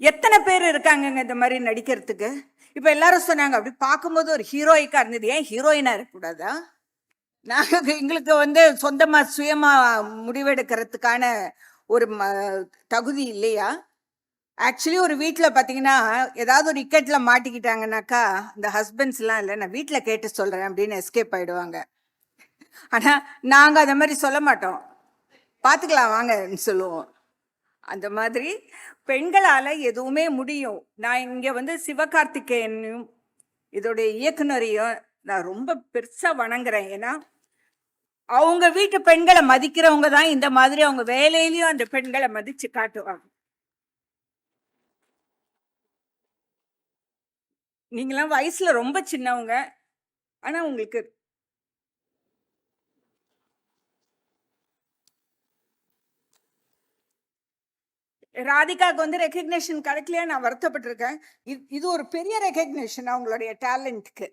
எத்தனை பேர் இருக்காங்கங்க இந்த மாதிரி நடிக்கிறதுக்கு? இப்ப எல்லாரும் சொன்னாங்க அப்படி பார்க்கும்போது ஒரு ஹீரோயிக்கா இருந்தது, ஏன் ஹீரோயினா இருக்கக்கூடாதா? நாங்க எங்களுக்கு சொந்தமா சுயமா முடிவெடுக்கிறதுக்கான ஒரு தகுதி இல்லையா? ஆக்சுவலி ஒரு வீட்டில் பார்த்தீங்கன்னா ஏதாவது ஒரு இக்கெட்ல மாட்டிக்கிட்டாங்கன்னாக்கா இந்த ஹஸ்பண்ட்ஸ் எல்லாம் இல்லை, நான் வீட்டில் கேட்டு சொல்றேன் அப்படின்னு எஸ்கேப் ஆயிடுவாங்க. ஆனா நாங்க அந்த மாதிரி சொல்ல மாட்டோம், பார்த்துக்கலாம் வாங்கன்னு சொல்லுவோம். அந்த மாதிரி பெண்களால எதுவுமே முடியும். நான் இங்க சிவகார்த்திகேயனையும் இதோடைய இயக்குனரையும் நான் ரொம்ப பெருசா வணங்குறேன். ஏன்னா அவங்க வீட்டு பெண்களை மதிக்கிறவங்க தான் இந்த மாதிரி அவங்க வேலையிலயும் அந்த பெண்களை மதிச்சு காட்டுவாங்க. நீங்களாம் வயசுல ரொம்ப சின்னவங்க, ஆனா உங்களுக்கு ராதிகாவுக்கு ரெகக்னேஷன் கிடைக்கலையா நான் வருத்தப்பட்டிருக்கேன். இது ஒரு பெரிய ரெகக்னேஷன் அவங்களுடைய டேலண்ட்க்கு.